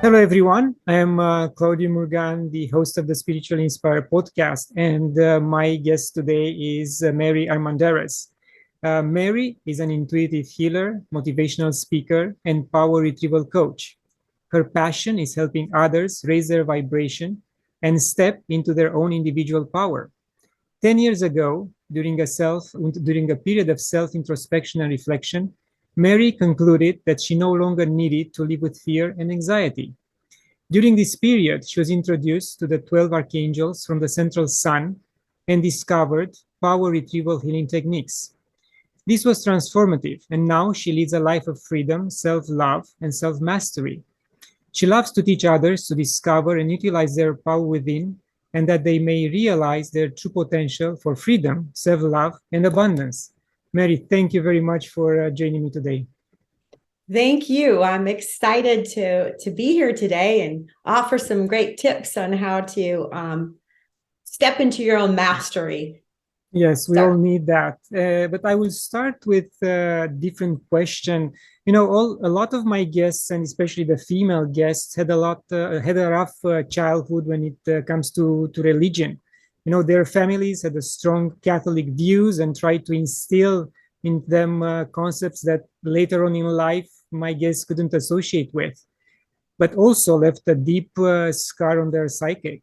Hello, everyone. I am Claudiu Murgan, the host of the Spiritually Inspired podcast, and my guest today is Mary Armandares. Mary is an intuitive healer, motivational speaker, and power-retrieval coach. Her passion is helping others raise their vibration and step into their own individual power. 10 years ago, during a period of self-introspection and reflection, Mary concluded that she no longer needed to live with fear and anxiety. During this period, she was introduced to the 12 Archangels from the central sun and discovered power-retrieval healing techniques. This was transformative, and now she leads a life of freedom, self-love, and self-mastery. She loves to teach others to discover and utilize their power within, and that they may realize their true potential for freedom, self-love, and abundance. Mary, thank you very much for joining me today. Thank you. I'm excited to be here today and offer some great tips on how to step into your own mastery. Yes, we all need that. But I will start with a different question. A lot of my guests, and especially the female guests, had a rough childhood when it comes to religion. Their families had a strong Catholic views and tried to instill in them concepts that later on in life my guests couldn't associate with, but also left a deep scar on their psychic.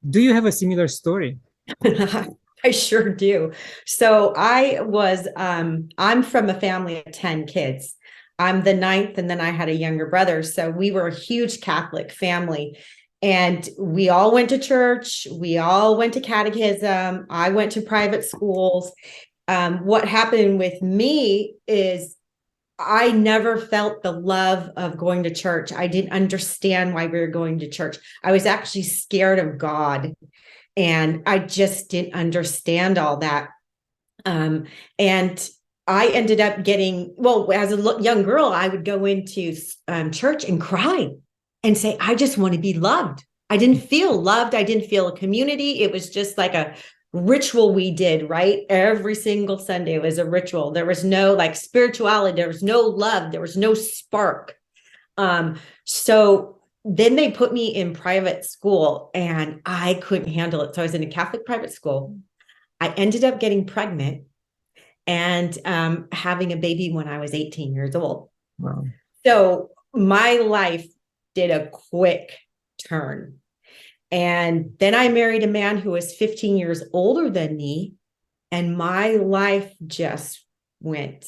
Do you have a similar story? I sure do. So I'm from a family of 10 kids. I'm the ninth, and then I had a younger brother. So we were a huge Catholic family. And we all went to church. We all went to catechism. I went to private schools. What happened with me is I never felt the love of going to church. I didn't understand why we were going to church. I was actually scared of God. And I just didn't understand all that. And I ended up as a young girl, I would go into church and cry and say, I just want to be loved. I didn't feel loved. I didn't feel a community. It was just like a ritual we did, right? Every single Sunday it was a ritual. There was no spirituality. There was no love. There was no spark. So then they put me in private school and I couldn't handle it. So I was in a Catholic private school. I ended up getting pregnant and having a baby when I was 18 years old. Wow. So my life did a quick turn. And then I married a man who was 15 years older than me. And my life just went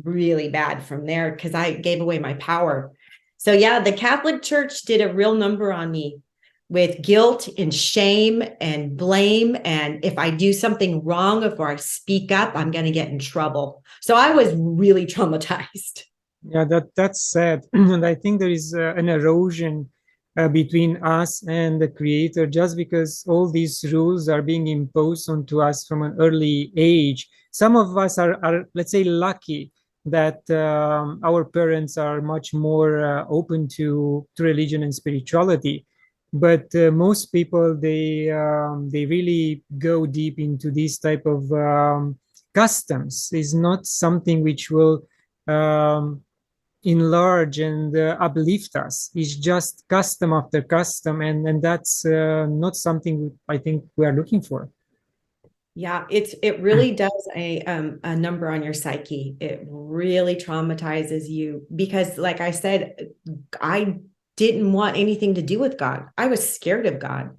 really bad from there because I gave away my power. So yeah, the Catholic Church did a real number on me with guilt and shame and blame. And if I do something wrong, if I speak up, I'm going to get in trouble. So I was really traumatized. Yeah, that's sad. And I think there is an erosion between us and the Creator just because all these rules are being imposed onto us from an early age. Some of us are let's say, lucky that our parents are much more open to religion and spirituality, but most people they really go deep into this type of customs. Is not something which will enlarge and uplift us. It's just custom after custom, and that's not something I think we are looking for. Yeah, it really does a number on your psyche. It really traumatizes you because, like I said, I didn't want anything to do with God. I was scared of God.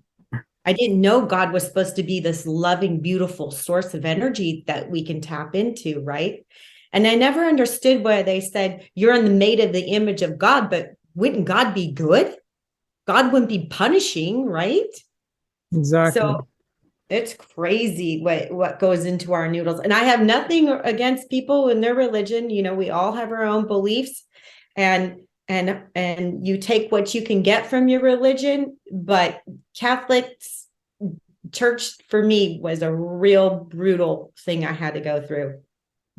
I didn't know God was supposed to be this loving, beautiful source of energy that we can tap into, right? And I never understood why they said you're made of the image of God, but wouldn't God be good? God wouldn't be punishing, right? Exactly. So it's crazy what goes into our noodles. And I have nothing against people and their religion. We all have our own beliefs, and you take what you can get from your religion. But Catholics church for me was a real brutal thing I had to go through.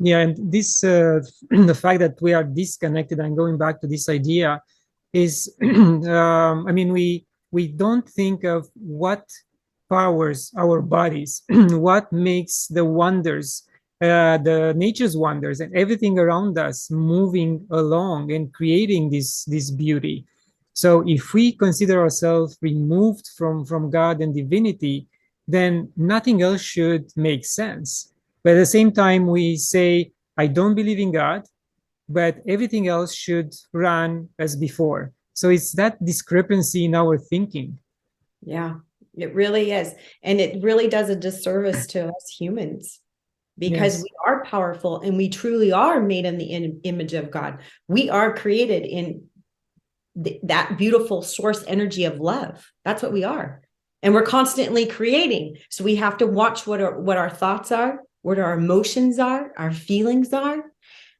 Yeah, and this the fact that we are disconnected and going back to this idea is, I mean, we don't think of what powers our bodies, what makes the wonders, the nature's wonders, and everything around us moving along and creating this beauty. So if we consider ourselves removed from God and divinity, then nothing else should make sense. But at the same time, we say, I don't believe in God, but everything else should run as before. So it's that discrepancy in our thinking. Yeah, it really is. And it really does a disservice to us humans, because Yes. we are powerful and we truly are made in the image of God. We are created in that beautiful source energy of love. That's what we are. And we're constantly creating. So we have to watch what our thoughts are, what our emotions are, our feelings are.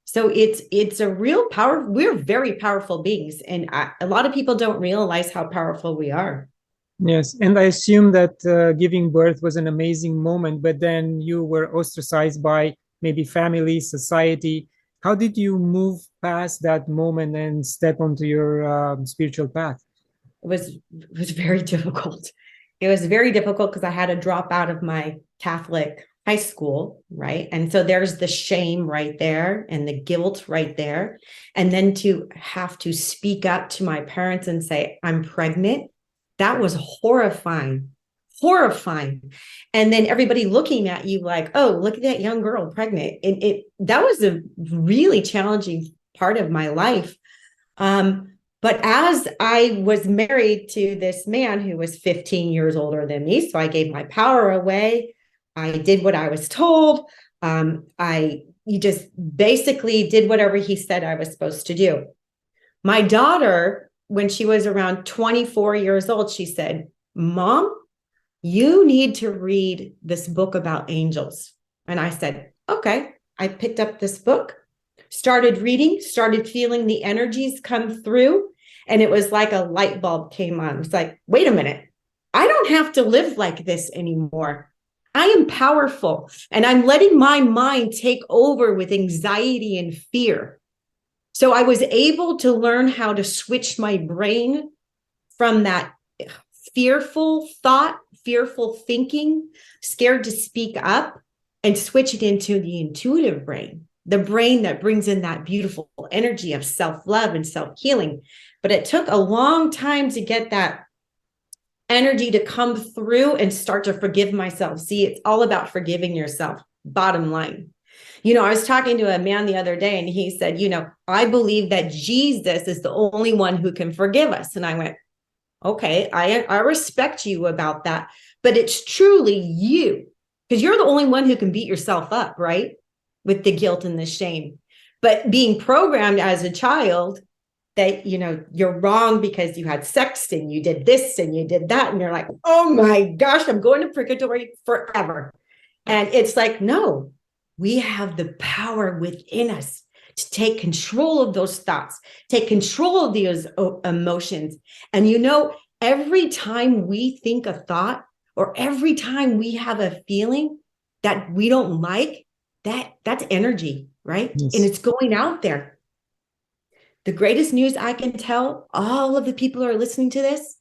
So it's a real power. We're very powerful beings. And a lot of people don't realize how powerful we are. Yes, and I assume that giving birth was an amazing moment, but then you were ostracized by maybe family, society. How did you move past that moment and step onto your spiritual path? It was very difficult. It was very difficult because I had to drop out of my Catholic high school, right? And so there's the shame right there and the guilt right there. And then to have to speak up to my parents and say, I'm pregnant, that was horrifying, horrifying. And then everybody looking at you like, oh, look at that young girl pregnant. That was a really challenging part of my life. But as I was married to this man who was 15 years older than me, so I gave my power away. I did what I was told. You just basically did whatever he said I was supposed to do. My daughter, when she was around 24 years old, she said, Mom, you need to read this book about angels. And I said, okay. I picked up this book, started reading, started feeling the energies come through. And it was like a light bulb came on. It's like, wait a minute. I don't have to live like this anymore. I am powerful and I'm letting my mind take over with anxiety and fear. So I was able to learn how to switch my brain from that fearful thought, fearful thinking, scared to speak up, and switch it into the intuitive brain, the brain that brings in that beautiful energy of self-love and self-healing. But it took a long time to get that energy to come through and start to forgive myself. See, it's all about forgiving yourself, bottom line. I was talking to a man the other day and he said, I believe that Jesus is the only one who can forgive us. And I went, okay, I respect you about that, but it's truly you, because you're the only one who can beat yourself up, right? With the guilt and the shame. But being programmed as a child that, you're wrong because you had sex and you did this and you did that. And you're like, oh my gosh, I'm going to purgatory forever. And it's like, no, we have the power within us to take control of those thoughts, take control of those emotions. And every time we think a thought or every time we have a feeling that we don't like, that's energy, right? Yes. And it's going out there. The greatest news I can tell all of the people who are listening to this,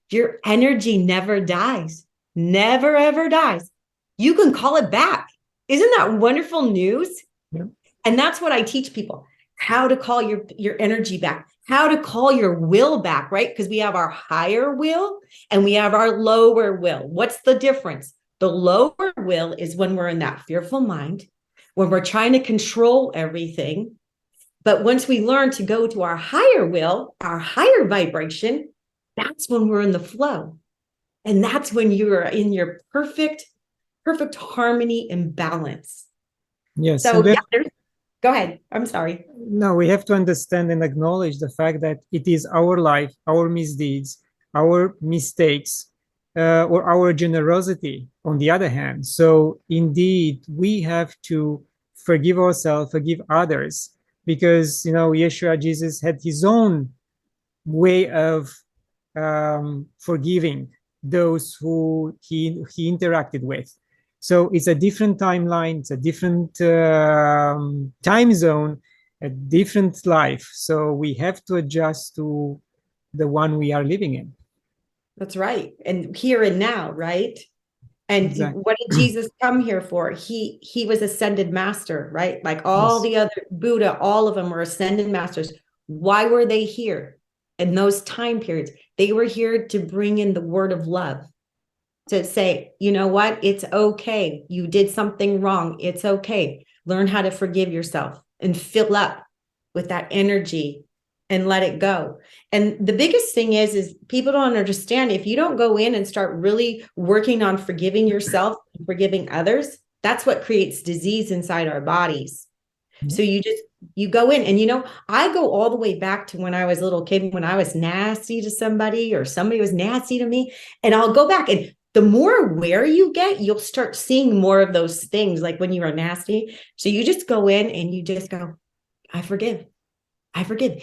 your energy never dies, never, ever dies. You can call it back. Isn't that wonderful news? Yeah. And that's what I teach people, how to call your energy back, how to call your will back, right? Because we have our higher will and we have our lower will. What's the difference? The lower will is when we're in that fearful mind, when we're trying to control everything. But once we learn to go to our higher will, our higher vibration, that's when we're in the flow. And that's when you're in your perfect harmony and balance. Yes. So go ahead. I'm sorry. No, we have to understand and acknowledge the fact that it is our life, our misdeeds, our mistakes, or our generosity, on the other hand. So indeed, we have to forgive ourselves, forgive others, because, Yeshua, Jesus, had his own way of forgiving those who he interacted with. So it's a different timeline, it's a different time zone, a different life. So we have to adjust to the one we are living in. That's right. And here and now, right? And Exactly. what did Jesus come here for? He was ascended master, right? Like all Yes. the other Buddha, all of them were ascended masters. Why were they here? in those time periods, they were here to bring in the word of love, to say, you know what? It's okay. You did something wrong. It's okay. Learn how to forgive yourself and fill up with that energy and let it go. And the biggest thing is people don't understand, if you don't go in and start really working on forgiving yourself and forgiving others, that's what creates disease inside our bodies. So you go in and, I go all the way back to when I was a little kid, when I was nasty to somebody or somebody was nasty to me, and I'll go back, and the more aware you get, you'll start seeing more of those things, like when you are nasty. So you just go in and you just go, I forgive. I forgive.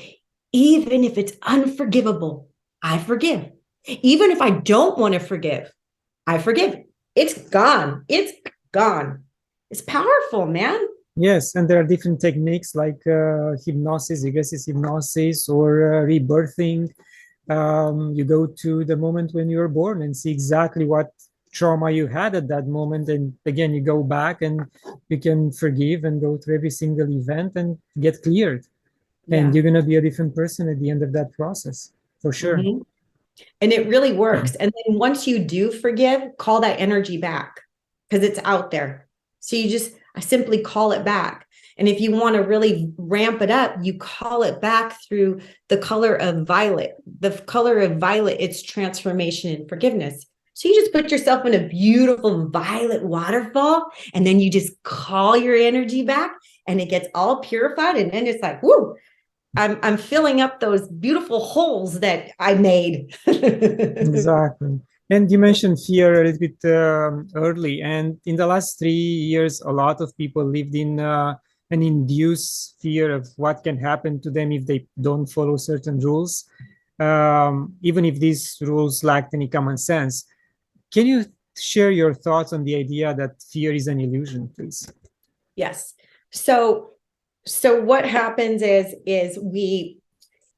Even if it's unforgivable, I forgive. Even if I don't want to forgive, I forgive. It's gone. It's gone. It's powerful, man. Yes, and there are different techniques like hypnosis, regressive hypnosis, or rebirthing. You go to the moment when you were born and see exactly what trauma you had at that moment. And again, you go back and you can forgive and go through every single event and get cleared. Yeah. And you're going to be a different person at the end of that process, for sure. Mm-hmm. And it really works. And then once you do forgive, call that energy back, because it's out there. So I simply call it back. And if you want to really ramp it up, you call it back through the color of violet. The color of violet, it's transformation and forgiveness. So you just put yourself in a beautiful violet waterfall, and then you just call your energy back, and it gets all purified. And then it's like, whoo, I'm filling up those beautiful holes that I made. Exactly. And you mentioned fear a little bit early. And in the last 3 years, a lot of people lived in an induced fear of what can happen to them if they don't follow certain rules, even if these rules lacked any common sense. Can you share your thoughts on the idea that fear is an illusion, please? Yes. So what happens is we,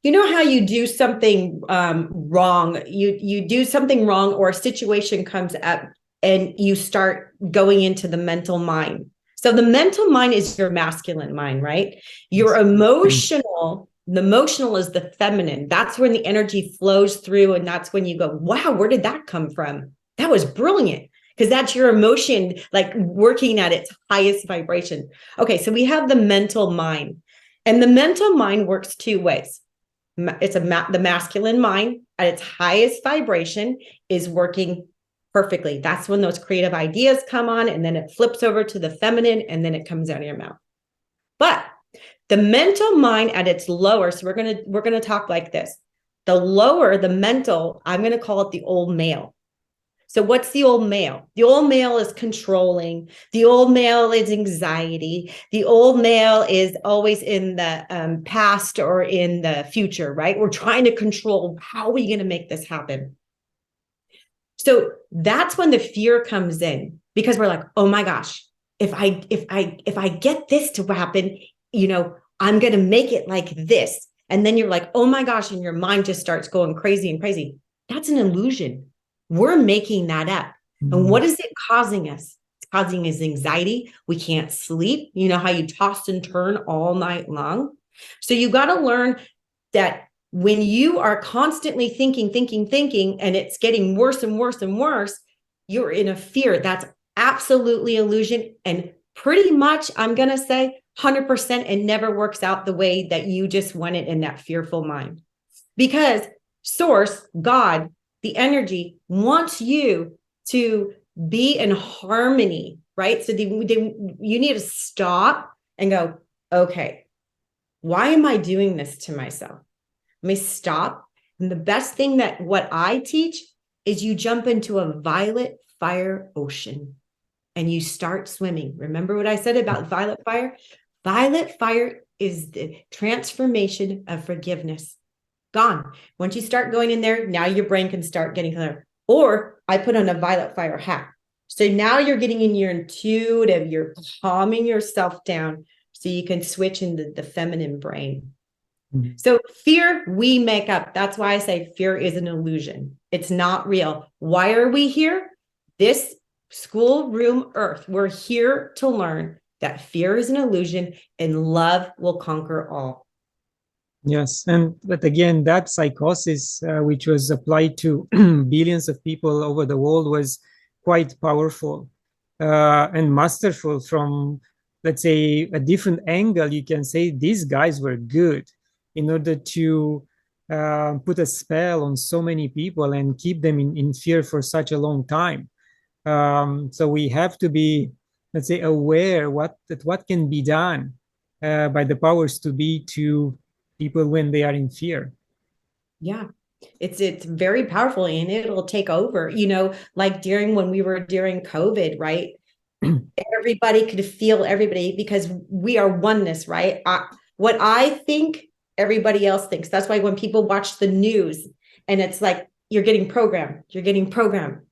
how you do something wrong, you do something wrong, or a situation comes up and you start going into the mental mind. So the mental mind is your masculine mind, right? Your emotional, the emotional is the feminine. That's when the energy flows through, and that's when you go, wow, where did that come from? That was brilliant. Because that's your emotion, like working at its highest vibration. Okay, so we have the mental mind, and the mental mind works two ways. It's the masculine mind at its highest vibration is working perfectly. That's when those creative ideas come on, and then it flips over to the feminine, and then it comes out of your mouth. But the mental mind at its lower, so we're gonna talk like this. The lower, the mental, I'm gonna call it the old male. So what's the old male? The old male is controlling. The old male is anxiety. The old male is always in the past or in the future, right? We're trying to control, how are we going to make this happen? So that's when the fear comes in, because we're like, oh my gosh, if I get this to happen, I'm going to make it like this. And then you're like, oh my gosh, and your mind just starts going crazy and crazy. That's an illusion. We're making that up. And what is it causing us? It's causing us anxiety. We can't sleep. You know how you toss and turn all night long? So you got to learn that when you are constantly thinking, and it's getting worse and worse and worse, you're in a fear. That's absolutely illusion. And pretty much, I'm going to say 100%, it never works out the way that you just want it in that fearful mind. Because source, God, the energy wants you to be in harmony, right? So you need to stop and go, okay, why am I doing this to myself? Let me stop. And the best thing that what I teach is you jump into a violet fire ocean and you start swimming. Remember what I said about violet fire? Violet fire is the transformation of forgiveness. Gone. Once you start going in there, now your brain can start getting clear. Or I put on a violet fire hat. So now you're getting in your intuitive, you're calming yourself down so you can switch into the feminine brain. Mm-hmm. So fear, we make up. That's why I say fear is an illusion. It's not real. Why are we here? This schoolroom earth, we're here to learn that fear is an illusion and love will conquer all. Yes, but again, that psychosis, which was applied to billions of people over the world, was quite powerful and masterful. From, let's say, a different angle, you can say these guys were good in order to put a spell on so many people and keep them in fear for such a long time. So we have to be, let's say, aware what can be done by the powers to be to people when they are in fear. Yeah. It's very powerful and it'll take over, like when we were during COVID, right? Everybody could feel everybody because we are oneness, right? What I think, everybody else thinks. That's why when people watch the news and it's like, you're getting programmed.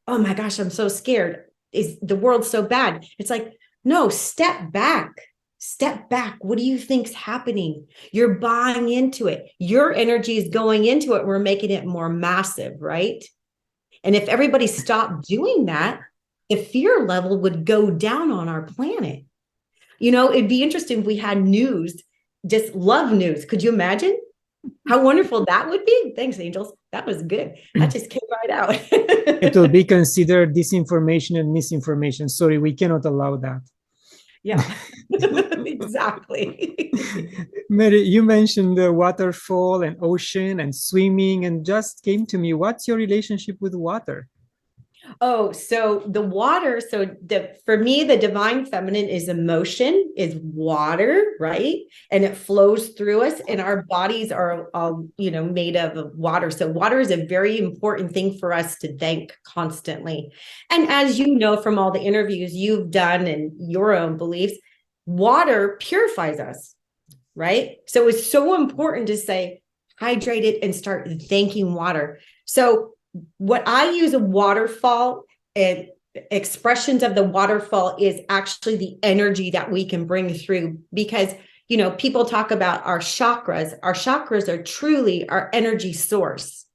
Oh my gosh, I'm so scared. Is the world so bad? It's like, no, step back. Step back. What do you think's happening? You're buying into it. Your energy is going into it. We're making it more massive, right? And if everybody stopped doing that, the fear level would go down on our planet. It'd be interesting if we had news, just love news. Could you imagine how wonderful that would be? Thanks, angels. That was good. That just came right out. It will be considered disinformation and misinformation. Sorry, we cannot allow that. Yeah, exactly. Mary, you mentioned the waterfall and ocean and swimming, and just came to me, what's your relationship with water? Oh, so the water. So for me, the divine feminine is emotion, is water, right? And it flows through us, and our bodies are all, made of water. So water is a very important thing for us to thank constantly. And as you know from all the interviews you've done and your own beliefs, water purifies us, right? So it's so important to say, hydrate it and start thanking water. So what I use a waterfall and expressions of the waterfall is actually the energy that we can bring through, because people talk about our chakras. Our chakras are truly our energy source.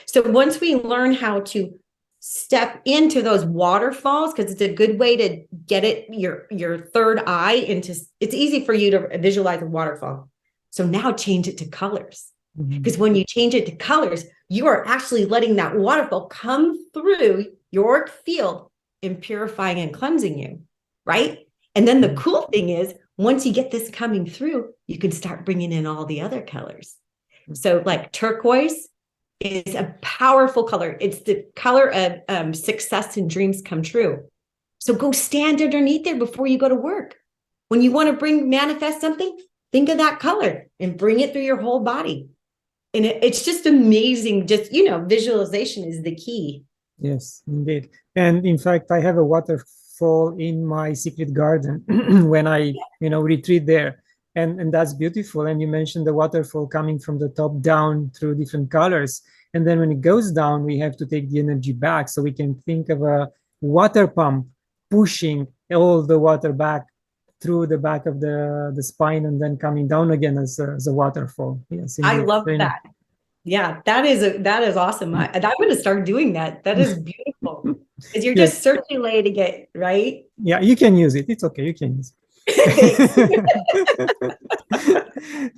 So once we learn how to step into those waterfalls, because it's a good way to get it your third eye into, it's easy for you to visualize a waterfall. So now change it to colors. Because when you change it to colors, you are actually letting that waterfall come through your field and purifying and cleansing you, right? And then the cool thing is, once you get this coming through, you can start bringing in all the other colors. So like turquoise is a powerful color. It's the color of success and dreams come true. So go stand underneath there before you go to work. When you want to manifest something, think of that color and bring it through your whole body. And it's just amazing. Just, visualization is the key. Yes, indeed. And in fact, I have a waterfall in my secret garden when I, retreat there. And that's beautiful. And you mentioned the waterfall coming from the top down through different colors. And then when it goes down, we have to take the energy back. So we can think of a water pump pushing all the water back through the back of the spine and then coming down again as a waterfall. Yes, indeed. I love that. Yeah, that is awesome. I'm going to start doing that. That is beautiful. Because you're just circulating it, right? Yeah, you can use it. It's okay. You can use it.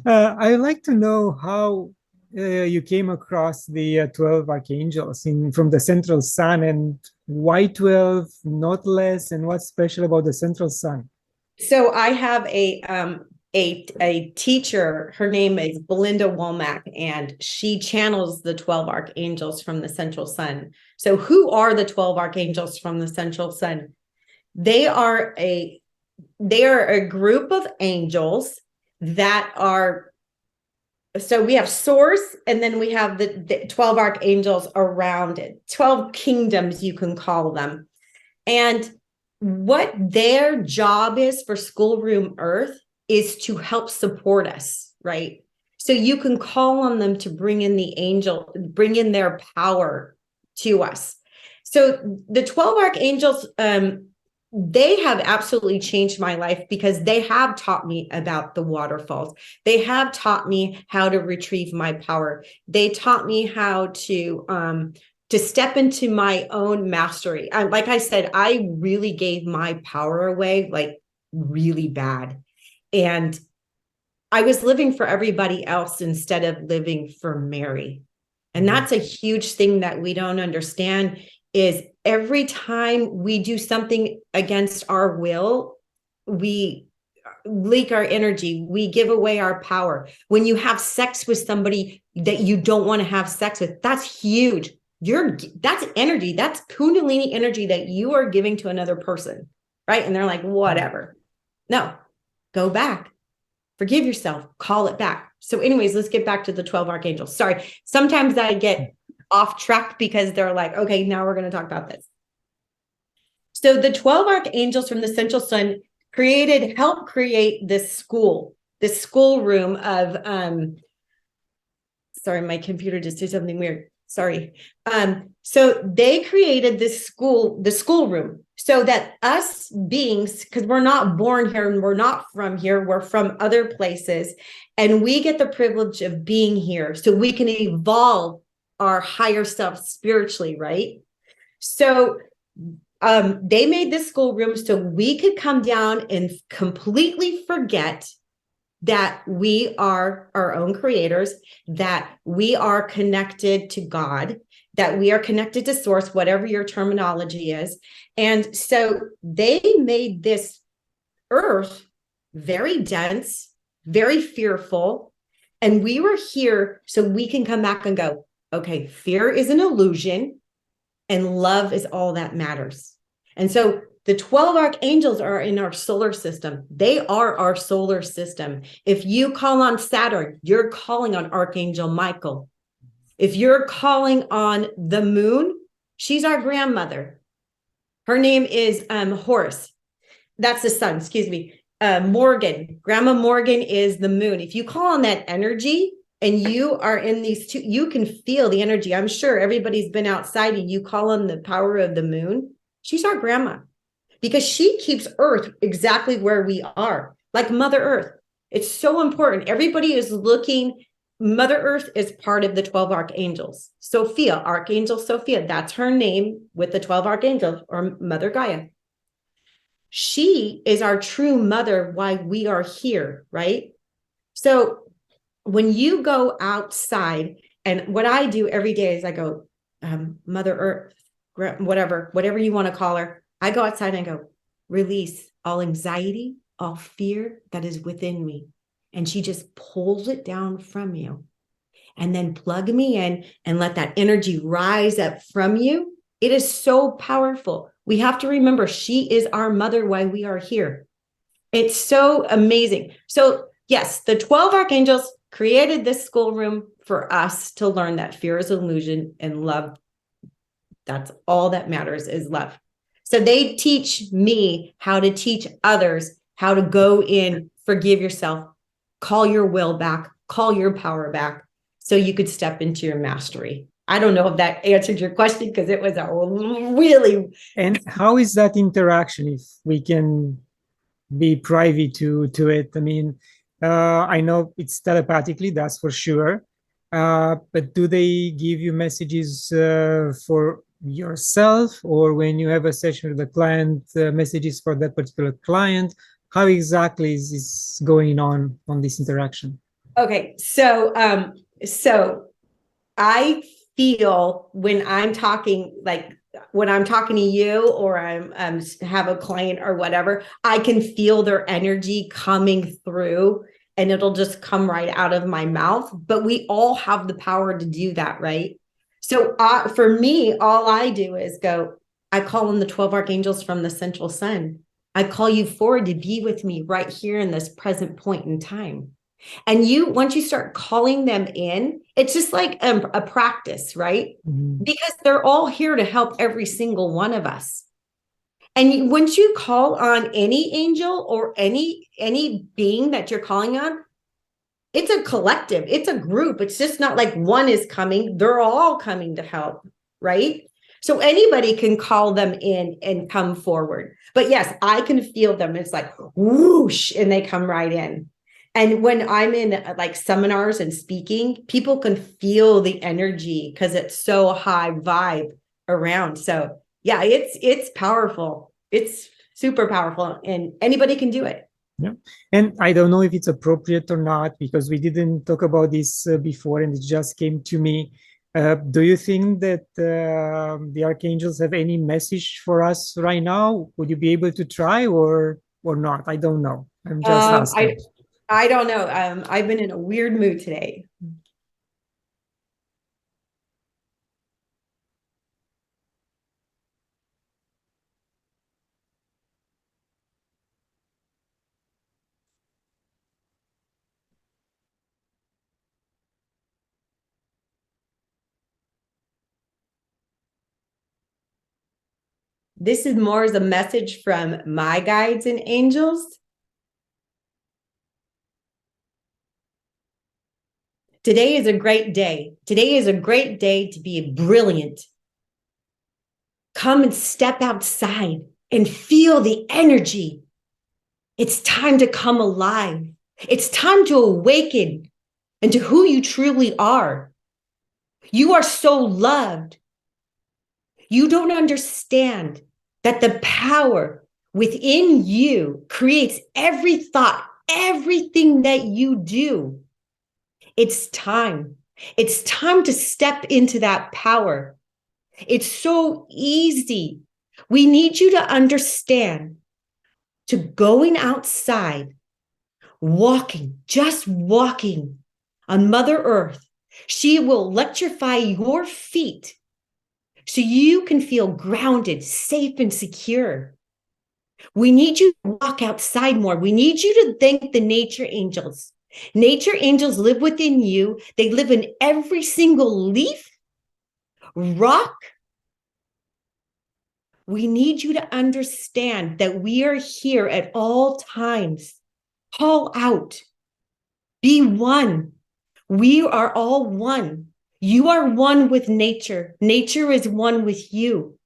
I'd like to know how you came across the 12 archangels from the central sun, and why 12, not less, and what's special about the central sun? So I have a teacher. Her name is Belinda Womack, and she channels the 12 archangels from the central sun. So who are the 12 archangels from the central sun? They are a group of angels that are, so we have source, and then we have the 12 archangels around it, 12 kingdoms, you can call them. And what their job is for Schoolroom Earth is to help support us, right? So you can call on them to bring in their power to us. So the 12 archangels, they have absolutely changed my life, because they have taught me about the waterfalls. They have taught me how to retrieve my power. They taught me how to step into my own mastery. Like I said, I really gave my power away, like really bad. And I was living for everybody else instead of living for Mary. And that's a huge thing that we don't understand is every time we do something against our will, we leak our energy. We give away our power. When you have sex with somebody that you don't want to have sex with, that's huge. That's energy. That's Kundalini energy that you are giving to another person, right? And they're like, whatever. No, go back. Forgive yourself, call it back. So anyways, let's get back to the 12 archangels. Sorry. Sometimes I get off track because they're like, okay, now we're going to talk about this. So the 12 archangels from the central sun helped create this school room of, sorry, my computer just did something weird. Sorry. So they created the school room, so that us beings, because we're not born here and we're not from here, we're from other places, and we get the privilege of being here so we can evolve our higher self spiritually, right? So they made this schoolroom so we could come down and completely forget that we are our own creators, that we are connected to God, that we are connected to source, whatever your terminology is. And so they made this earth very dense, very fearful. And we were here so we can come back and go, okay, fear is an illusion and love is all that matters. And so the 12 archangels are in our solar system. They are our solar system. If you call on Saturn, you're calling on Archangel Michael. If you're calling on the moon, she's our grandmother. Her name is Horus. That's the sun, excuse me. Morgan, Grandma Morgan is the moon. If you call on that energy and you are in these two, you can feel the energy. I'm sure everybody's been outside and you call on the power of the moon. She's our grandma, because she keeps Earth exactly where we are, like Mother Earth. It's so important. Everybody is looking. Mother Earth is part of the 12 archangels. Sophia, Archangel Sophia, that's her name with the 12 archangels, or Mother Gaia. She is our true mother, why we are here, right? So when you go outside, and what I do every day is I go, Mother Earth, whatever you want to call her, I go outside and I go, release all anxiety, all fear that is within me. And she just pulls it down from you. And then plug me in and let that energy rise up from you. It is so powerful. We have to remember she is our mother while we are here. It's so amazing. So yes, the 12 archangels created this schoolroom for us to learn that fear is an illusion and love. That's all that matters is love. So they teach me how to teach others how to go in, forgive yourself, call your will back, call your power back, so you could step into your mastery. I don't know if that answered your question, because it was a really... And how is that interaction, if we can be privy to it? I mean, I know it's telepathically, that's for sure. But do they give you messages for yourself, or when you have a session with the client, messages for that particular client? How exactly is this going on this interaction? Okay, so I feel when I'm talking, like when I'm talking to you, or I'm have a client or whatever, I can feel their energy coming through, and it'll just come right out of my mouth. But we all have the power to do that, right? So for me, all I do is go, I call in the 12 archangels from the central sun. I call you forward to be with me right here in this present point in time. And once you start calling them in, it's just like a practice, right? Mm-hmm. Because they're all here to help every single one of us. And once you call on any angel or any being that you're calling on, it's a collective, it's a group. It's just not like one is coming, they're all coming to help, right? So anybody can call them in and come forward. But yes, I can feel them. It's like whoosh, and they come right in. And when I'm in like seminars and speaking, people can feel the energy because it's so high vibe around. So yeah, it's powerful. It's super powerful, and anybody can do it. Yeah. And I don't know if it's appropriate or not, because we didn't talk about this before and it just came to me. Do you think that the archangels have any message for us right now? Would you be able to try or not? I don't know. I'm just Um, asking. I I don't know. I've been in a weird mood today. This is more as a message from my guides and angels. Today is a great day. Today is a great day to be brilliant. Come and step outside and feel the energy. It's time to come alive. It's time to awaken into who you truly are. You are so loved. You don't understand that the power within you creates every thought, everything that you do. It's time. It's time to step into that power. It's so easy. We need you to understand to going outside, walking, just walking on Mother Earth. She will electrify your feet so you can feel grounded, safe, and secure. We need you to walk outside more. We need you to thank the nature angels. Nature angels live within you. They live in every single leaf, rock. We need you to understand that we are here at all times. Call out. Be one. We are all one. You are one with nature. Nature is one with you.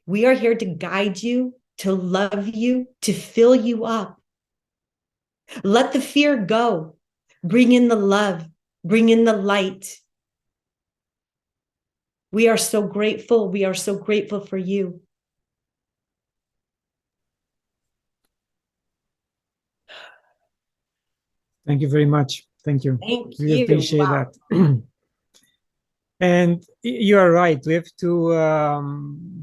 We are here to guide you, to love you, to fill you up. Let the fear go. Bring in the love. Bring in the light. We are so grateful. We are so grateful for you. Thank you very much. Thank you. Thank We you. appreciate Wow. that. And you are right. We have to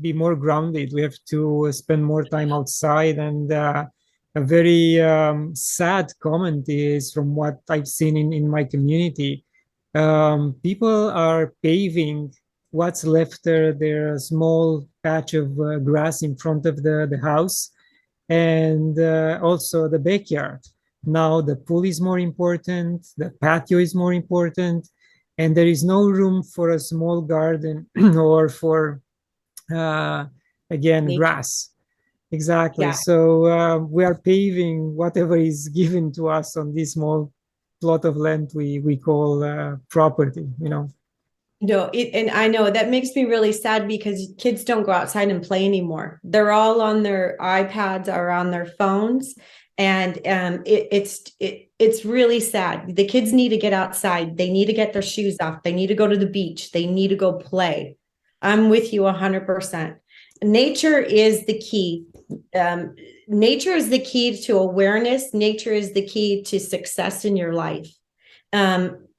be more grounded. We have to spend more time outside. And a very sad comment is from what I've seen in my community. People are paving what's left their small patch of grass in front of the house and also the backyard. Now the pool is more important, the patio is more important, and there is no room for a small garden or for, uh, again, Nature. grass. Exactly. Yeah. So we are paving whatever is given to us on this small plot of land we call property, you know. No, and I know that makes me really sad because kids don't go outside and play anymore. They're all on their iPads or on their phones, and it's really sad. The kids need to get outside. They need to get their shoes off. They need to go to the beach. They need to go play. I'm with you 100%. Nature is the key. Nature is the key to awareness. Nature is the key to success in your life.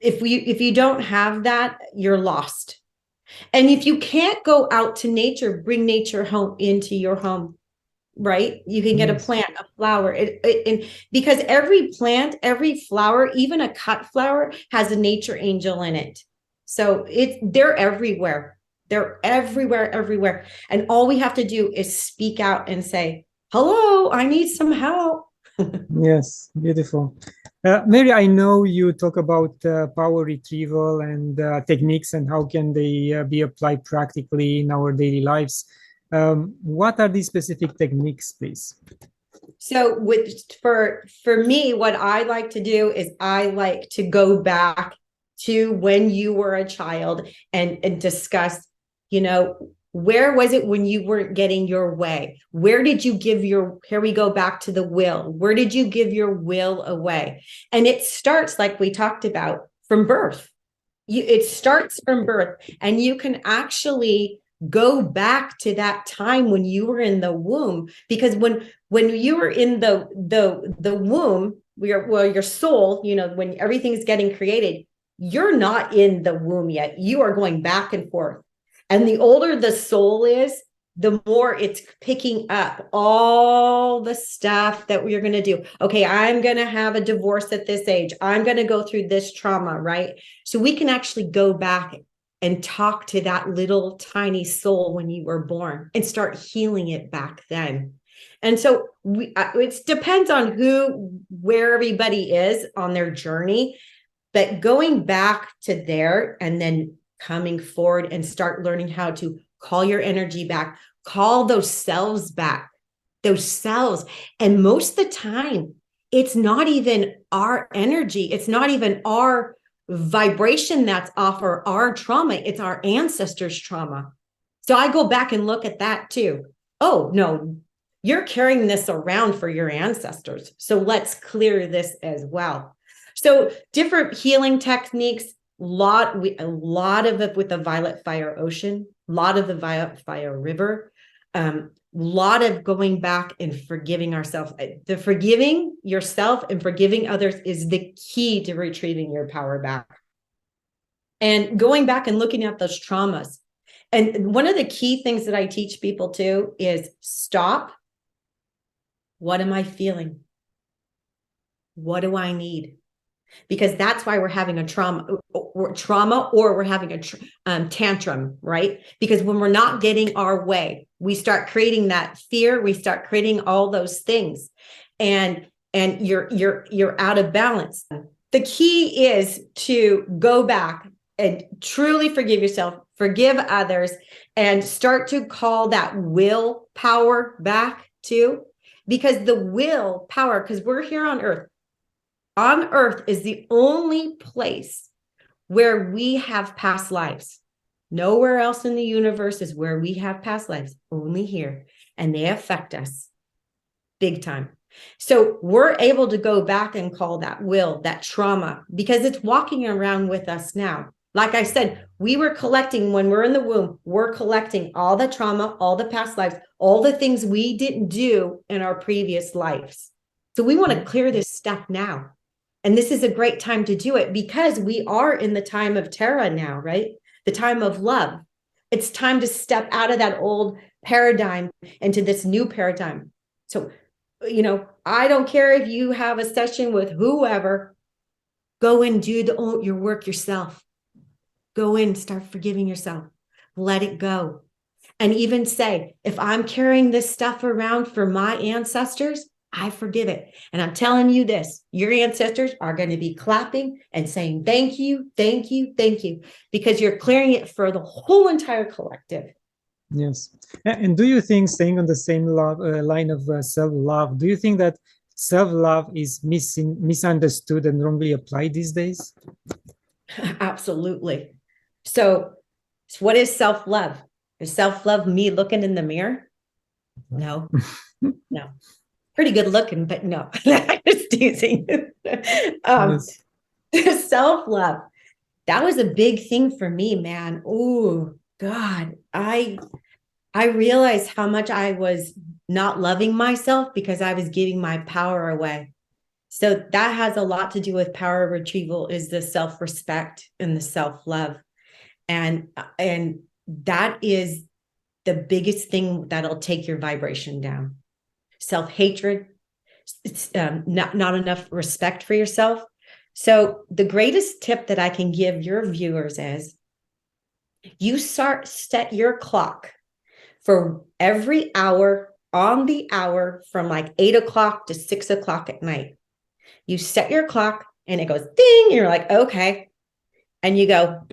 If you don't have that, you're lost. And if you can't go out to nature, bring nature home into your home, right? You can get a Yes. plant, a flower, and because every plant, every flower, even a cut flower has a nature angel in it. So they're everywhere. They're everywhere, everywhere. And all we have to do is speak out and say, hello, I need some help. Yes, beautiful. Mary, I know you talk about power retrieval and techniques and how can they be applied practically in our daily lives. What are these specific techniques, please? So for me, what I like to do is I like to go back to when you were a child and discuss, where was it when you weren't getting your way? Where did you give here we go back to the will. Where did you give your will away? And it starts, like we talked about, from birth. It starts from birth, and you can actually go back to that time when you were in the womb, because when you were in the womb, your soul, when everything's getting created, you're not in the womb yet. You are going back and forth. And the older the soul is, the more it's picking up all the stuff that we're going to do. Okay, I'm going to have a divorce at this age. I'm going to go through this trauma, right? So we can actually go back and talk to that little tiny soul when you were born and start healing it back then. And so it depends on where everybody is on their journey, but going back to there and then coming forward and start learning how to call your energy back, call those selves back, those selves. And most of the time, it's not even our energy. It's not even our vibration that's off or our trauma. It's our ancestors' trauma. So I go back and look at that too. Oh, no, you're carrying this around for your ancestors. So let's clear this as well. So different healing techniques, a lot of it with the violet fire ocean, a lot of the violet fire river, lot of going back and forgiving ourselves. The forgiving yourself and forgiving others is the key to retrieving your power back. And going back and looking at those traumas. And one of the key things that I teach people too is stop. What am I feeling? What do I need? Because that's why we're having a trauma or we're having a tantrum, right? Because when we're not getting our way, we start creating that fear, we start creating all those things, and you're out of balance. The key is to go back and truly forgive yourself, forgive others, and start to call that willpower back too, because the willpower, because we're here on earth. On earth is the only place where we have past lives. Nowhere else in the universe is where we have past lives, only here. And they affect us big time. So we're able to go back and call that will, that trauma, because it's walking around with us now. Like I said, we were collecting when we're in the womb, we're collecting all the trauma, all the past lives, all the things we didn't do in our previous lives. So we want to clear this stuff now. And this is a great time to do it because we are in the time of Terra now, right? The time of love. It's time to step out of that old paradigm into this new paradigm. So, I don't care if you have a session with whoever, go and do your work yourself. Go in, start forgiving yourself. Let it go. And even say, if I'm carrying this stuff around for my ancestors, I forgive it. And I'm telling you this, your ancestors are going to be clapping and saying, thank you, thank you, thank you, because you're clearing it for the whole entire collective. Yes. And do you think, staying on the same line of self-love, do you think that self-love is misunderstood and wrongly applied these days? Absolutely. So what is self-love? Is self-love me looking in the mirror? No, no. Pretty good looking, but no, just teasing. Yes. Self-love. That was a big thing for me, man. Oh God. I realized how much I was not loving myself because I was giving my power away. So that has a lot to do with power retrieval, is the self-respect and the self-love. And that is the biggest thing that'll take your vibration down. Self-hatred, it's not enough respect for yourself. So the greatest tip that I can give your viewers is you set your clock for every hour on the hour from like 8 o'clock to 6 o'clock at night. You set your clock and it goes ding. And you're like, okay. And you go,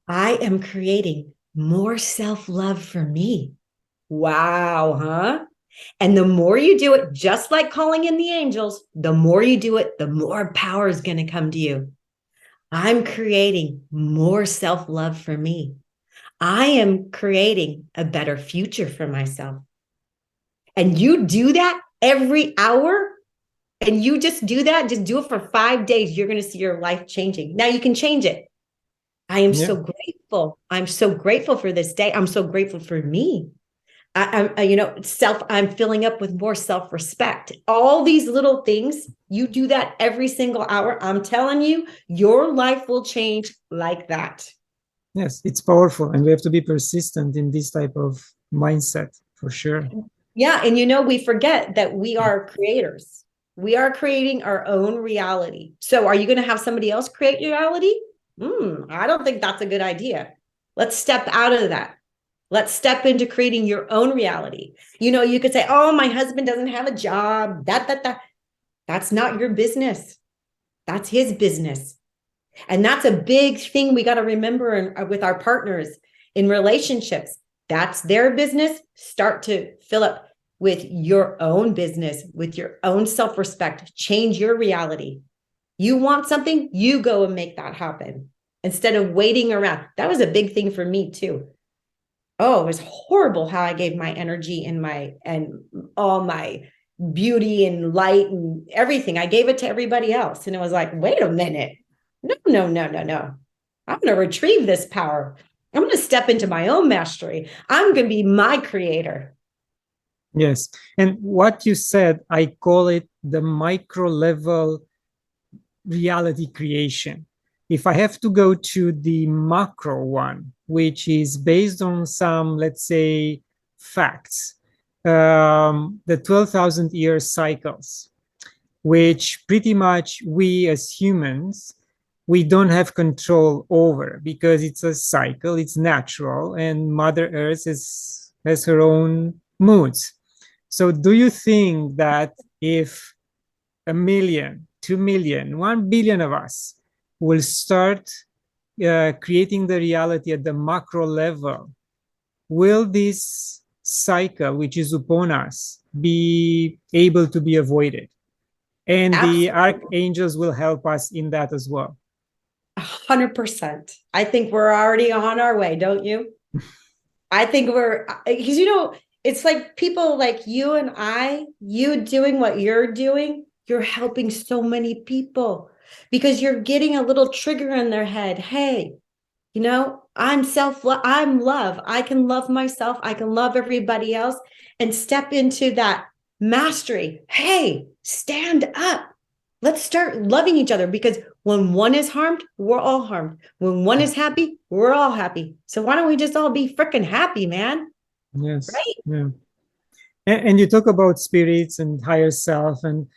I am creating more self-love for me. Wow, huh? And the more you do it, just like calling in the angels, the more you do it, the more power is going to come to you. I'm creating more self-love for me. I am creating a better future for myself. And you do that every hour, and you just do that, just do it for 5 days. You're going to see your life changing. Now you can change it. I am Yeah. so grateful. I'm so grateful for this day. I'm so grateful for me. I'm filling up with more self-respect. All these little things, you do that every single hour. I'm telling you, your life will change like that. Yes, it's powerful, and we have to be persistent in this type of mindset for sure. Yeah. And we forget that we are creators. We are creating our own reality. So are you going to have somebody else create reality? I don't think that's a good idea. Let's step out of that. Let's step into creating your own reality. You could say, oh, my husband doesn't have a job. That's not your business. That's his business. And that's a big thing we got to remember with our partners in relationships. That's their business. Start to fill up with your own business, with your own self-respect. Change your reality. You want something, you go and make that happen instead of waiting around. That was a big thing for me too. Oh, it was horrible how I gave my energy and all my beauty and light and everything. I gave it to everybody else. And it was like, wait a minute. No, no, no, no, no. I'm going to retrieve this power. I'm going to step into my own mastery. I'm going to be my creator. Yes. And what you said, I call it the micro level reality creation. If I have to go to the macro one, which is based on some, let's say, facts, the 12,000 year cycles, which pretty much we as humans, we don't have control over because it's a cycle, it's natural, and Mother Earth has her own moods. So do you think that if a million, 2 million, 1 billion of us will start creating the reality at the macro level, will this cycle, which is upon us, be able to be avoided? And the Absolutely. archangels will help us in that as well. 100%. I think we're already on our way, don't you? I think because it's like people like you and you doing what you're doing, you're helping so many people because you're getting a little trigger in their head. Hey, I'm love. I can love myself. I can love everybody else and step into that mastery. Hey, stand up. Let's start loving each other because when one is harmed, we're all harmed. When one is happy, we're all happy. So why don't we just all be freaking happy, man? Yes. Right? Yeah. And you talk about spirits and higher self, and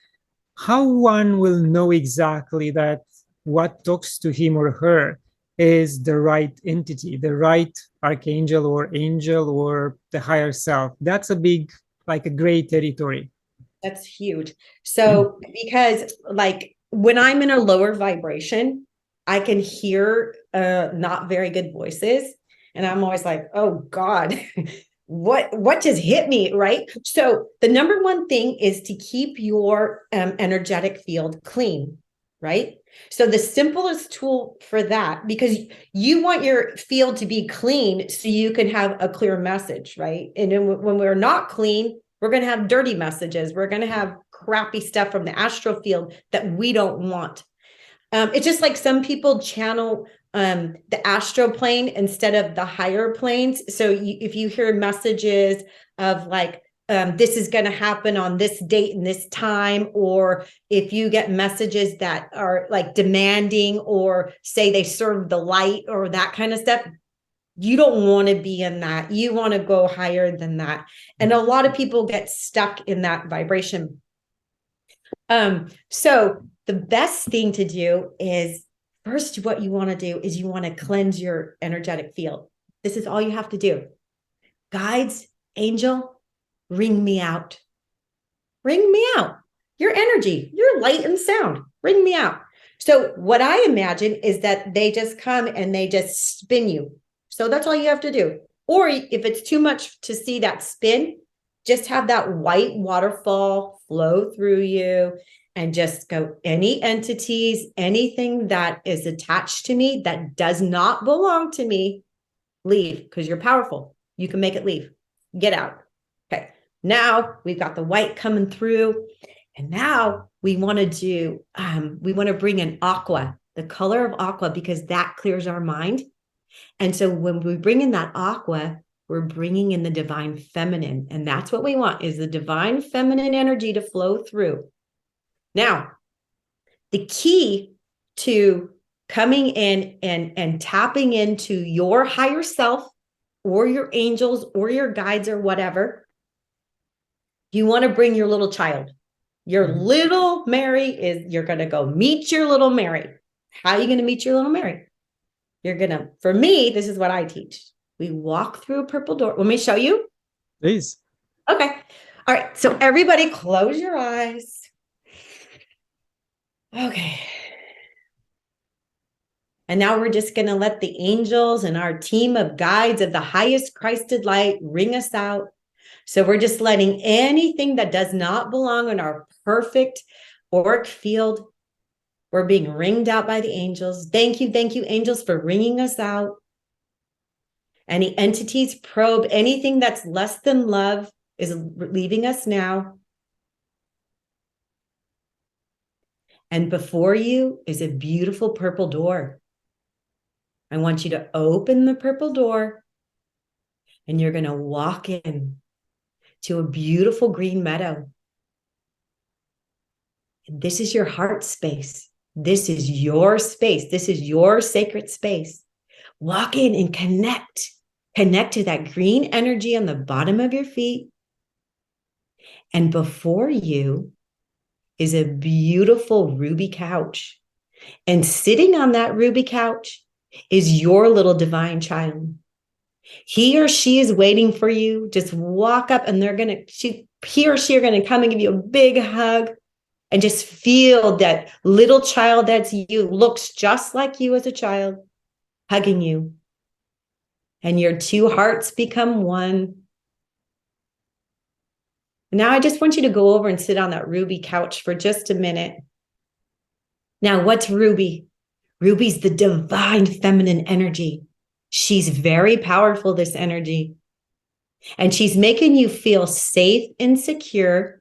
how one will know exactly that what talks to him or her is the right entity, the right archangel or angel or the higher self. That's a big, like a gray territory. That's huge. So, because like when I'm in a lower vibration, I can hear not very good voices. And I'm always like, oh God, what just hit me? Right. So the number one thing is to keep your energetic field clean. Right. So the simplest tool for that, because you want your field to be clean so you can have a clear message, right? And then when we're not clean, we're going to have dirty messages. We're going to have crappy stuff from the astral field that we don't want. It's just like some people channel the astral plane instead of the higher planes. So if you hear messages of like, this is going to happen on this date and this time, or if you get messages that are like demanding or say they serve the light or that kind of stuff, you don't want to be in that. You want to go higher than that. And a lot of people get stuck in that vibration. So the best thing to do is first, what you want to do is you want to cleanse your energetic field. This is all you have to do. Guides, angel, ring me out. Ring me out. Your energy, your light and sound, ring me out. So what I imagine is that they just come and they just spin you. So that's all you have to do. Or if it's too much to see that spin, just have that white waterfall flow through you and just go, any entities, anything that is attached to me that does not belong to me, leave, because you're powerful. You can make it leave. Get out. Okay. Now we've got the white coming through. And now we want to bring in aqua. the color of aqua, because that clears our mind. And so when we bring in that aqua, we're bringing in the divine feminine. And that's what we want, is the divine feminine energy to flow through. Now, the key to coming in and tapping into your higher self or your angels or your guides or whatever, you want to bring your little child. Your little Mary you're going to go meet your little Mary. How are you going to meet your little Mary? You're going to, for me, this is what I teach. We walk through a purple door. Let me show you. Please. Okay. All right. So everybody close your eyes. Okay. And now we're just going to let the angels and our team of guides of the highest Christed light ring us out. So we're just letting anything that does not belong in our perfect auric field, we're being ringed out by the angels. Thank you, angels, for ringing us out. Any entities, probe, anything that's less than love is leaving us now. And before you is a beautiful purple door. I want you to open the purple door, and you're going to walk in to a beautiful green meadow. This is your heart space. This is your space. This is your sacred space. Walk in and connect. Connect to that green energy on the bottom of your feet. And before you is a beautiful ruby couch. And sitting on that ruby couch is your little divine child. He or she is waiting for you. Just walk up, and he or she are going to come and give you a big hug, and just feel that little child that's you, looks just like you as a child, hugging you. And your two hearts become one. Now I just want you to go over and sit on that ruby couch for just a minute. Now, what's Ruby? Ruby's the divine feminine energy. She's very powerful, this energy. And she's making you feel safe and secure.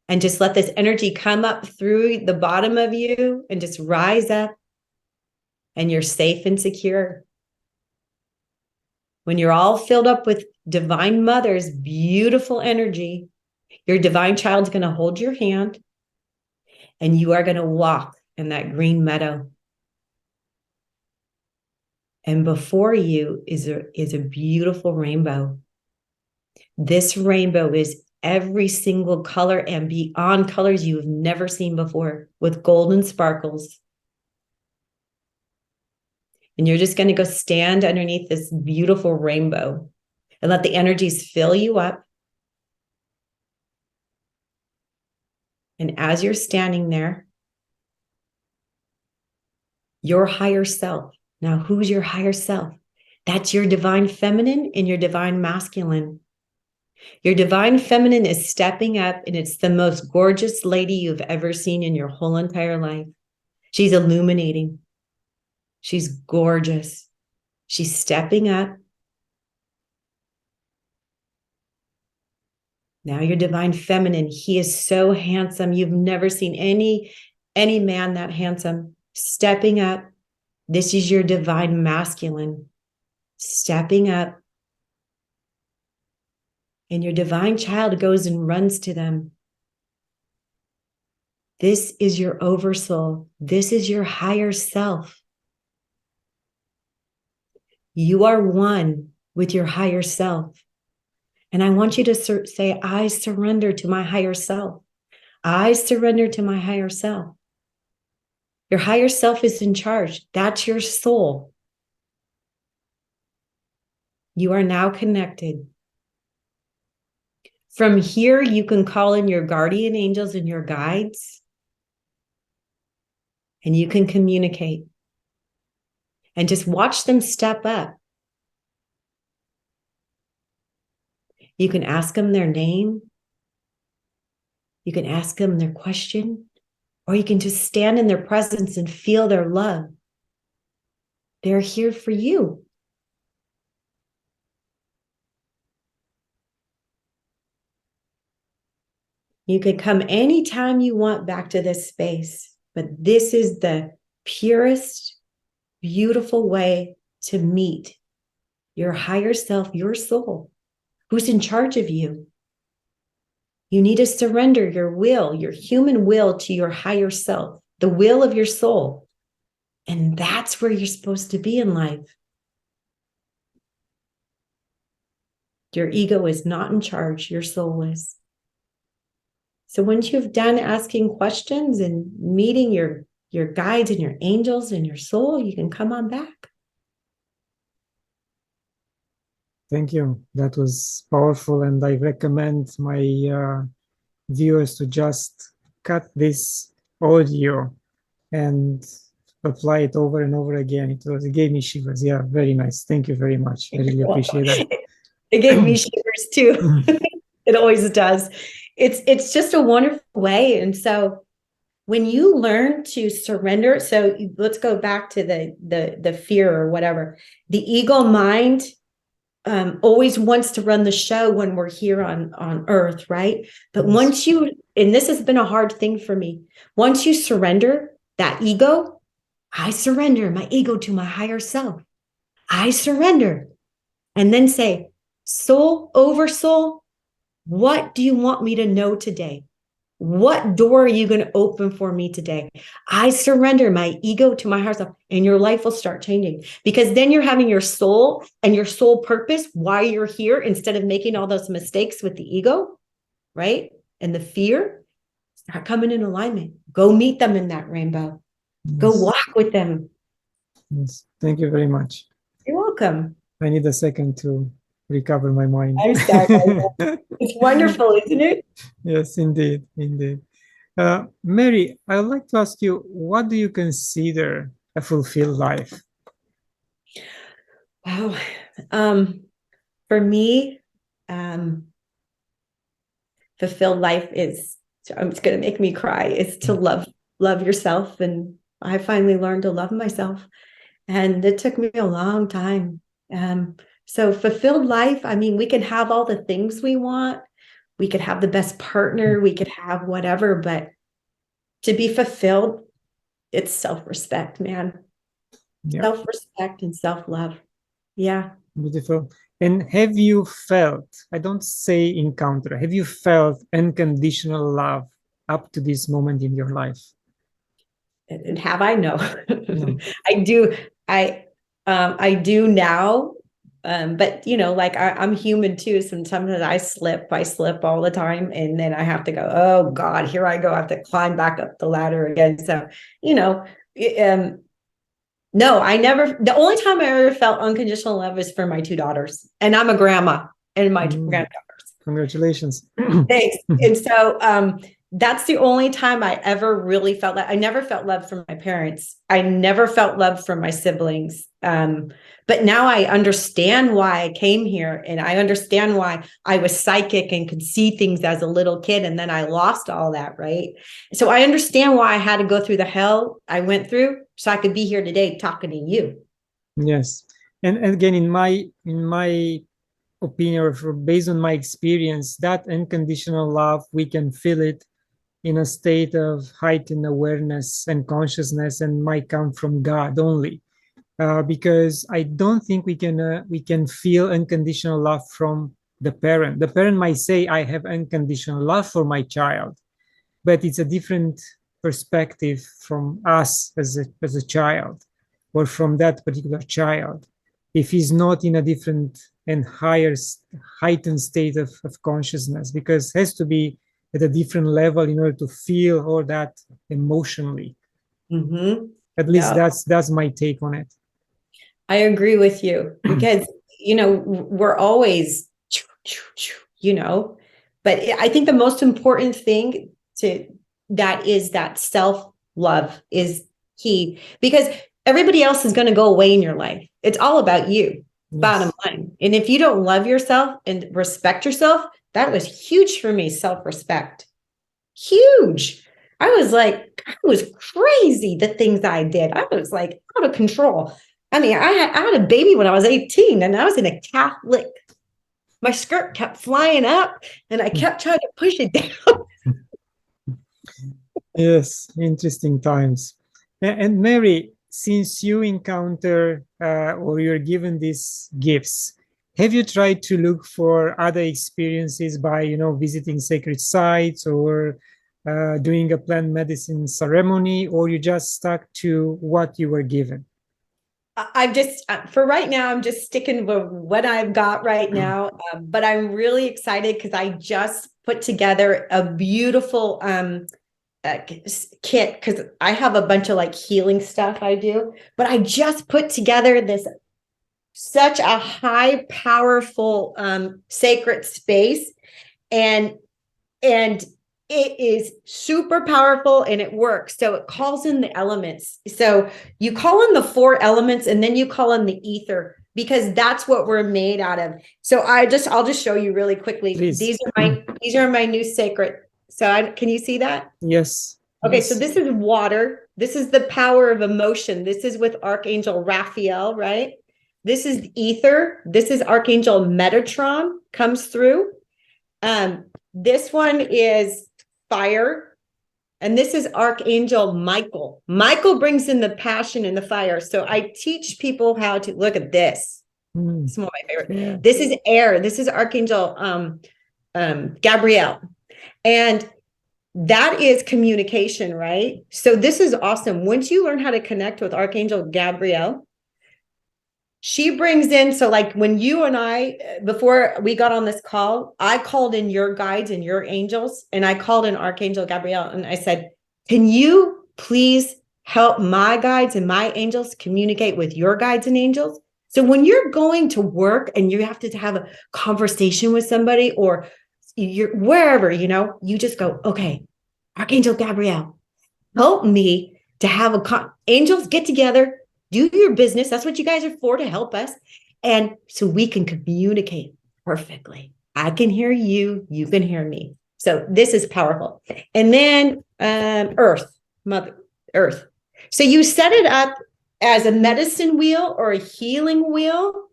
And just let this energy come up through the bottom of you and just rise up. And you're safe and secure. When you're all filled up with Divine Mother's beautiful energy, your divine child's going to hold your hand, and you are going to walk in that green meadow. And before you is a beautiful rainbow. This rainbow is every single color and beyond colors you have never seen before, with golden sparkles. And you're just going to go stand underneath this beautiful rainbow and let the energies fill you up. And as you're standing there, your higher self. Now, who's your higher self? That's your divine feminine and your divine masculine. Your divine feminine is stepping up, and it's the most gorgeous lady you've ever seen in your whole entire life. She's illuminating. She's gorgeous. She's stepping up. Now your divine feminine, he is so handsome. You've never seen any man that handsome. Stepping up. This is your divine masculine. Stepping up. And your divine child goes and runs to them. This is your oversoul. This is your higher self. You are one with your higher self. And I want you to say, I surrender to my higher self. I surrender to my higher self. Your higher self is in charge. That's your soul. You are now connected. From here, you can call in your guardian angels and your guides, and you can communicate. And just watch them step up. You can ask them their name. You can ask them their question, or you can just stand in their presence and feel their love. They're here for you. You can come anytime you want back to this space. but this is the purest, beautiful way to meet your higher self, your soul, who's in charge of you. You need to surrender your will, your human will, to your higher self, the will of your soul. And that's where you're supposed to be in life. Your ego is not in charge, your soul is. So once you've done asking questions and meeting your guides and your angels and your soul, you can come on back. Thank you. That was powerful, and I recommend my viewers to just cut this audio and apply it over and over again. It gave me shivers. Yeah, very nice. Thank you very much. I really appreciate that. It gave me shivers too. It always does. It's just a wonderful way. And so when you learn to surrender, so let's go back to the fear or whatever. The ego mind always wants to run the show when we're here on earth, right? But once you, and this has been a hard thing for me, once you surrender that ego, I surrender my ego to my higher self. I surrender. And then say, soul over soul, what do you want me to know today? What door are you going to open for me today? I surrender my ego to my higher self, and your life will start changing, because then you're having your soul and your soul purpose why you're here, instead of making all those mistakes with the ego, right? And the fear, start coming in alignment. Go meet them in that rainbow. Yes. Go walk with them. Yes. Thank you very much. You're welcome. I need a second to recover my mind. I'm sorry. It's wonderful, isn't it? Yes, indeed, indeed. Mary, I would like to ask you, what do you consider a fulfilled life? Wow. For me, fulfilled life is, it's going to make me cry, is to love yourself. And I finally learned to love myself. And it took me a long time. So fulfilled life, I mean, we can have all the things we want. We could have the best partner. We could have whatever, but to be fulfilled, it's self-respect, man. Yeah. Self-respect and self-love. Yeah. Beautiful. And have you felt, I don't say encounter, have you felt unconditional love up to this moment in your life? And have I? No. No. I do. I do now. But you know, like I'm human too. Sometimes I slip all the time. And then I have to go, oh God, here I go. I have to climb back up the ladder again. So, you know, no, I never, the only time I ever felt unconditional love is for my two daughters. And I'm a grandma and my granddaughters. Congratulations. Thanks. And so that's the only time I ever really felt that. I never felt love from my parents. I never felt love from my siblings. But now I understand why I came here, and I understand why I was psychic and could see things as a little kid, and then I lost all that, right? So I understand why I had to go through the hell I went through so I could be here today talking to you. Yes. And again, in my opinion, or based on my experience, that unconditional love, we can feel it in a state of heightened awareness and consciousness, and might come from God only. Because I don't think we can feel unconditional love from the parent. The parent might say, I have unconditional love for my child, but it's a different perspective from us as a child, or from that particular child, if he's not in a different and higher heightened state of consciousness, because it has to be at a different level in order to feel all that emotionally. Mm-hmm. At least that's my take on it. I agree with you, because, you know, we're always, you know, but I think the most important thing is that self-love is key, because everybody else is going to go away in your life. It's all about you, yes. Bottom line. And if you don't love yourself and respect yourself, that was huge for me. Self-respect, huge. I was crazy. The things I did, I was like out of control. I mean, I had a baby when I was 18, and I was in a Catholic. My skirt kept flying up, and I kept trying to push it down. Yes, interesting times. And Mary, since you encounter or you're given these gifts, have you tried to look for other experiences by, visiting sacred sites or doing a plant medicine ceremony, or you just stuck to what you were given? I'm just for right now, I'm just sticking with what I've got right now. But I'm really excited because I just put together a beautiful kit because I have a bunch of like healing stuff I do, but I just put together this such a high, powerful sacred space. And it is super powerful and it works. So it calls in the elements. So you call in the 4 elements and then you call in the ether because that's what we're made out of. So I'll just show you really quickly. Please. These are my new sacred. So can you see that? Yes. Okay, Yes. so this is water. This is the power of emotion. This is with Archangel Raphael, right? This is ether. This is Archangel Metatron comes through. This one is fire. And this is Archangel Michael. Michael brings in the passion and the fire. So I teach people how to look at this. It's one of my favorite. Yeah. This is air. This is Archangel Gabriel. And that is communication, right? So this is awesome. Once you learn how to connect with Archangel Gabriel, she brings in, so like when you and I, before we got on this call, I called in your guides and your angels, and I called in Archangel Gabriel, and I said, can you please help my guides and my angels communicate with your guides and angels? So when you're going to work and you have to have a conversation with somebody or you're wherever, you just go, okay, Archangel Gabriel, help me to have angels get together, do your business. That's what you guys are for, to help us. And so we can communicate perfectly. I can hear you, you can hear me. So this is powerful. And then Mother Earth. So you set it up as a medicine wheel or a healing wheel.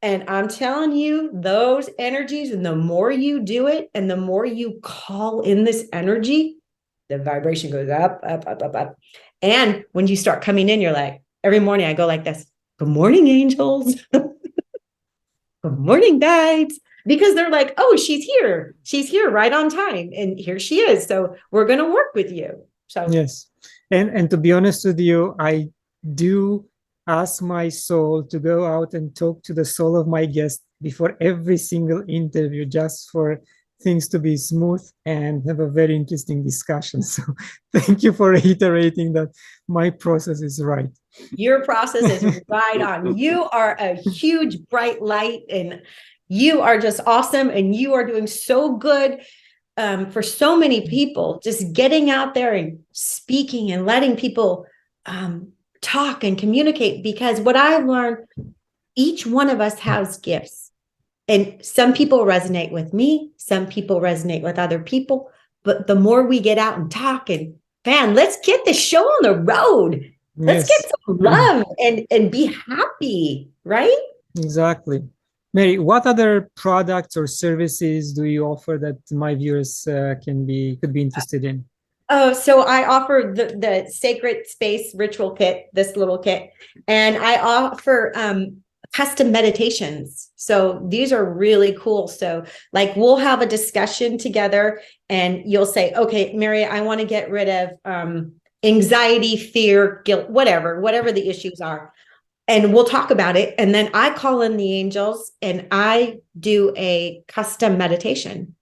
And I'm telling you, those energies, and the more you do it, and the more you call in this energy, the vibration goes up, up, up, up, up. And when you start coming in, you're like, every morning I go like this, good morning, angels. Good morning, guides. Because they're like, oh, she's here. She's here right on time. And here she is. So we're going to work with you. So yes. And to be honest with you, I do ask my soul to go out and talk to the soul of my guest before every single interview, just for things to be smooth and have a very interesting discussion. So thank you for reiterating that my process is right. Your process is right on. You are a huge bright light, and you are just awesome, and you are doing so good for so many people, just getting out there and speaking and letting people talk and communicate. Because what I've learned, each one of us has gifts. And some people resonate with me, some people resonate with other people. But the more we get out and talk, and man, let's get the show on the road. Let's get some love and be happy, right? Exactly. Mary, what other products or services do you offer that my viewers could be interested in? Oh, so I offer the Sacred Space Ritual Kit, this little kit, and I offer custom meditations. So these are really cool. So like we'll have a discussion together and you'll say, okay, Mary, I want to get rid of anxiety, fear, guilt, whatever the issues are. And we'll talk about it. And then I call in the angels and I do a custom meditation.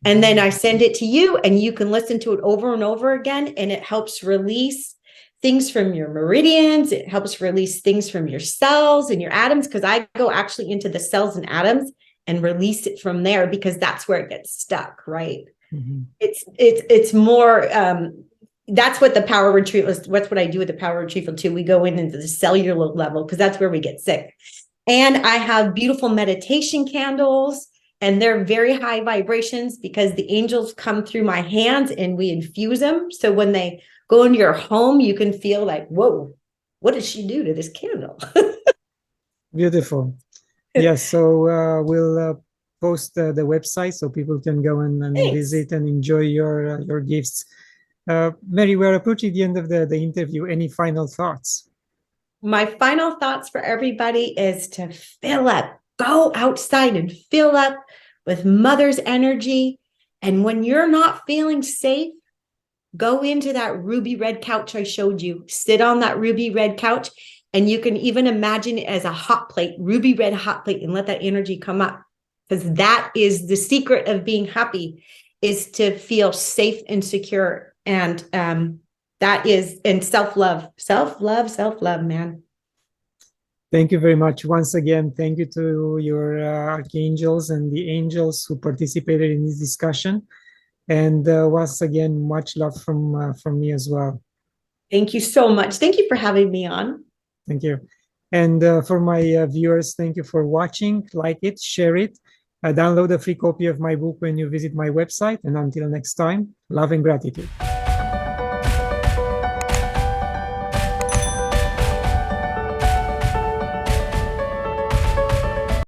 And then I send it to you and you can listen to it over and over again. And it helps release things from your meridians. It helps release things from your cells and your atoms, because I go actually into the cells and atoms and release it from there, because that's where it gets stuck, right? Mm-hmm. It's more, that's what the power retrieval is. What's what I do with the power retrieval too. We go into the cellular level because that's where we get sick. And I have beautiful meditation candles, and they're very high vibrations because the angels come through my hands and we infuse them. So when they go into your home, you can feel like, whoa, what did she do to this candle? Beautiful. Yes. So we'll post the website so people can go and visit and enjoy your gifts. Mary, we're approaching the end of the interview. Any final thoughts? My final thoughts for everybody is to fill up, go outside and fill up with mother's energy. And when you're not feeling safe, go into that ruby red couch I showed you. Sit on that ruby red couch, and you can even imagine it as a hot plate, ruby red hot plate, and let that energy come up. Because that is the secret of being happy, is to feel safe and secure. And that is in self-love, man. Thank you very much. Once again, thank you to your archangels and the angels who participated in this discussion. And once again, much love from me as well. Thank you so much. Thank you for having me on. Thank you. And for my viewers, thank you for watching. Like it, share it. Download a free copy of my book when you visit my website. And until next time, love and gratitude.